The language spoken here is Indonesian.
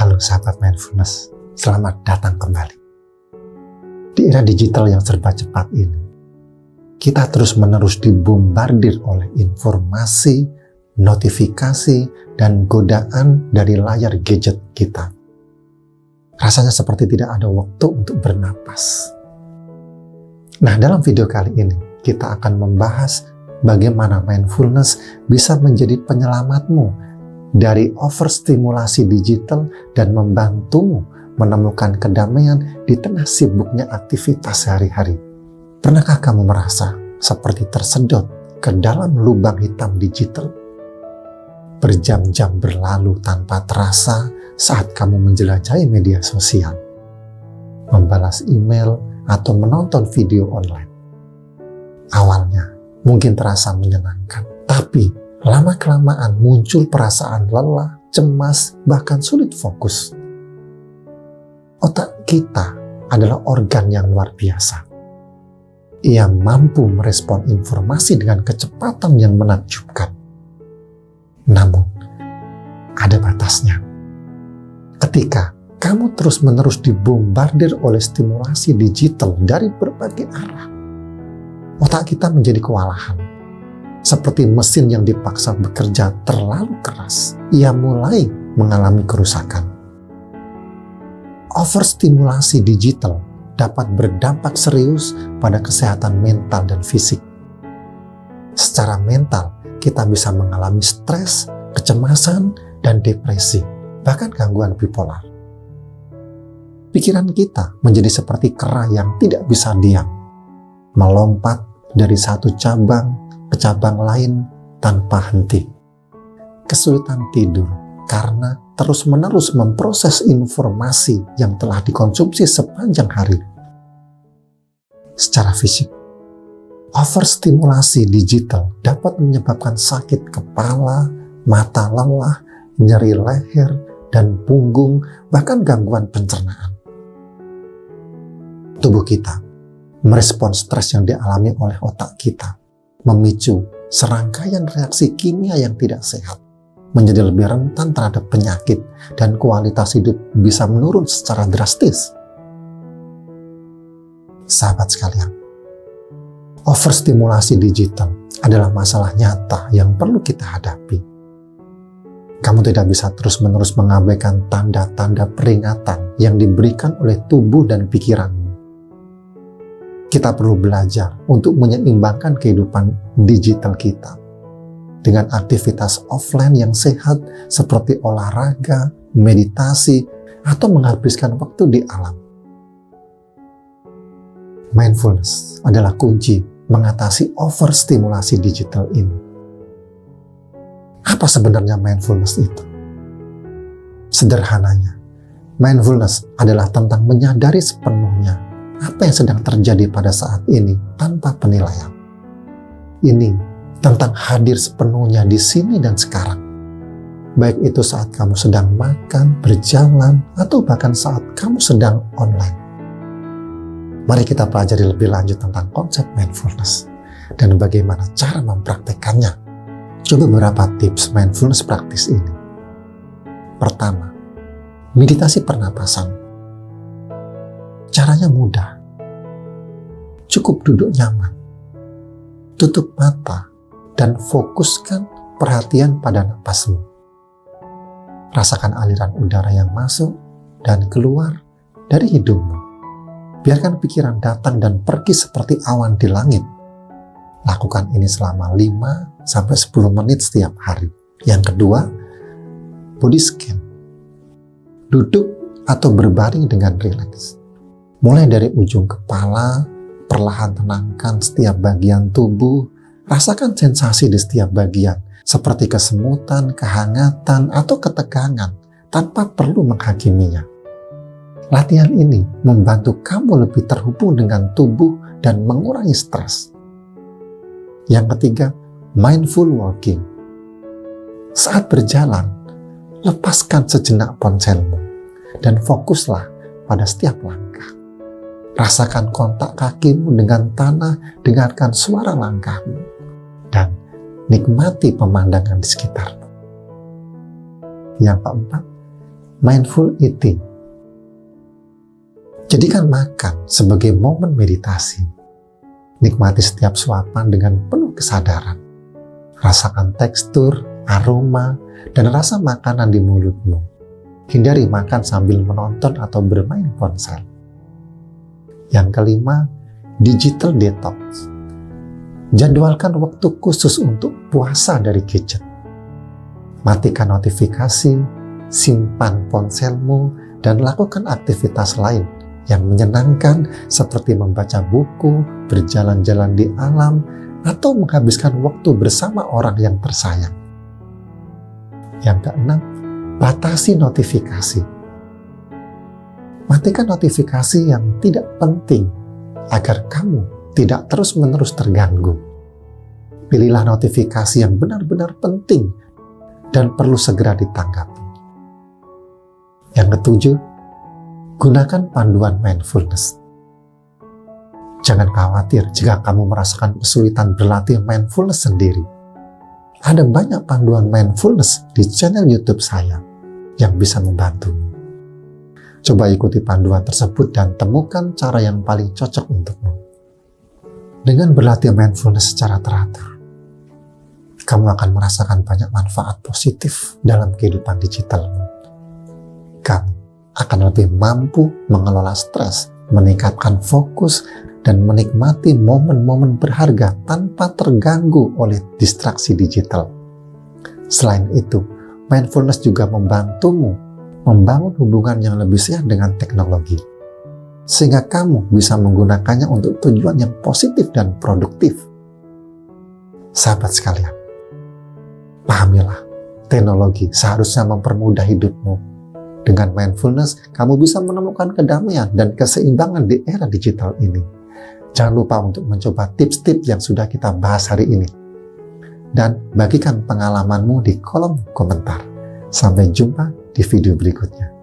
Halo sahabat mindfulness, selamat datang kembali. Di era digital yang serba cepat ini, kita terus-menerus dibombardir oleh informasi, notifikasi, dan godaan dari layar gadget kita. Rasanya seperti tidak ada waktu untuk bernapas. Nah, dalam video kali ini, kita akan membahas bagaimana mindfulness bisa menjadi penyelamatmu dari overstimulasi digital dan membantumu menemukan kedamaian di tengah sibuknya aktivitas sehari-hari. Pernahkah kamu merasa seperti tersedot ke dalam lubang hitam digital? Berjam-jam berlalu tanpa terasa saat kamu menjelajahi media sosial, membalas email, atau menonton video online. Awalnya mungkin terasa menyenangkan, tapi lama-kelamaan muncul perasaan lelah, cemas, bahkan sulit fokus. Otak kita adalah organ yang luar biasa. Ia mampu merespon informasi dengan kecepatan yang menakjubkan. Namun, ada batasnya. Ketika kamu terus-menerus dibombardir oleh stimulasi digital dari berbagai arah, otak kita menjadi kewalahan. Seperti mesin yang dipaksa bekerja terlalu keras, ia mulai mengalami kerusakan. Overstimulasi digital dapat berdampak serius pada kesehatan mental dan fisik. Secara mental, kita bisa mengalami stres, kecemasan, dan depresi, bahkan gangguan bipolar. Pikiran kita menjadi seperti kera yang tidak bisa diam, melompat dari satu cabang ke cabang lain tanpa henti. Kesulitan tidur karena terus-menerus memproses informasi yang telah dikonsumsi sepanjang hari. Secara fisik, overstimulasi digital dapat menyebabkan sakit kepala, mata lelah, nyeri leher, dan punggung, bahkan gangguan pencernaan. Tubuh kita merespon stres yang dialami oleh otak kita, memicu serangkaian reaksi kimia yang tidak sehat, menjadi lebih rentan terhadap penyakit, dan kualitas hidup bisa menurun secara drastis. Sahabat sekalian, overstimulasi digital adalah masalah nyata yang perlu kita hadapi. Kamu tidak bisa terus-menerus mengabaikan tanda-tanda peringatan yang diberikan oleh tubuh dan pikiranmu. Kita perlu belajar untuk menyeimbangkan kehidupan digital kita dengan aktivitas offline yang sehat seperti olahraga, meditasi, atau menghabiskan waktu di alam. Mindfulness adalah kunci mengatasi overstimulasi digital ini. Apa sebenarnya mindfulness itu? Sederhananya, mindfulness adalah tentang menyadari sepenuhnya apa yang sedang terjadi pada saat ini tanpa penilaian. Ini tentang hadir sepenuhnya di sini dan sekarang. Baik itu saat kamu sedang makan, berjalan, atau bahkan saat kamu sedang online. Mari kita pelajari lebih lanjut tentang konsep mindfulness dan bagaimana cara mempraktekannya. Coba beberapa tips mindfulness praktis ini. Pertama, meditasi pernapasan. Caranya mudah. Cukup duduk nyaman, tutup mata, dan fokuskan perhatian pada napasmu. Rasakan aliran udara yang masuk dan keluar dari hidungmu. Biarkan pikiran datang dan pergi seperti awan di langit. Lakukan ini selama 5-10 menit setiap hari. Yang kedua, body scan. Duduk atau berbaring dengan rileks. Mulai dari ujung kepala, perlahan tenangkan setiap bagian tubuh, rasakan sensasi di setiap bagian, seperti kesemutan, kehangatan, atau ketegangan, tanpa perlu menghakiminya. Latihan ini membantu kamu lebih terhubung dengan tubuh dan mengurangi stres. Yang ketiga, mindful walking. Saat berjalan, lepaskan sejenak ponselmu, dan fokuslah pada setiap langkah. Rasakan kontak kakimu dengan tanah, dengarkan suara langkahmu, dan nikmati pemandangan di sekitarmu. Yang keempat, mindful eating. Jadikan makan sebagai momen meditasi. Nikmati setiap suapan dengan penuh kesadaran. Rasakan tekstur, aroma, dan rasa makanan di mulutmu. Hindari makan sambil menonton atau bermain ponsel. Yang kelima, digital detox. Jadwalkan waktu khusus untuk puasa dari gadget. Matikan notifikasi, simpan ponselmu, dan lakukan aktivitas lain yang menyenangkan seperti membaca buku, berjalan-jalan di alam, atau menghabiskan waktu bersama orang yang tersayang. Yang keenam, batasi notifikasi. Matikan notifikasi yang tidak penting agar kamu tidak terus-menerus terganggu. Pilihlah notifikasi yang benar-benar penting dan perlu segera ditanggapi. Yang ketujuh, gunakan panduan mindfulness. Jangan khawatir jika kamu merasakan kesulitan berlatih mindfulness sendiri. Ada banyak panduan mindfulness di channel YouTube saya yang bisa membantumu. Coba ikuti panduan tersebut dan temukan cara yang paling cocok untukmu. Dengan berlatih mindfulness secara teratur, kamu akan merasakan banyak manfaat positif dalam kehidupan digitalmu. Kamu akan lebih mampu mengelola stres, meningkatkan fokus, dan menikmati momen-momen berharga tanpa terganggu oleh distraksi digital. Selain itu, mindfulness juga membantumu membangun hubungan yang lebih sehat dengan teknologi, sehingga kamu bisa menggunakannya untuk tujuan yang positif dan produktif. Sahabat sekalian, pahamilah, teknologi seharusnya mempermudah hidupmu. Dengan mindfulness, kamu bisa menemukan kedamaian dan keseimbangan di era digital ini. Jangan lupa untuk mencoba tips-tips yang sudah kita bahas hari ini. Dan bagikan pengalamanmu di kolom komentar. Sampai jumpa di video berikutnya.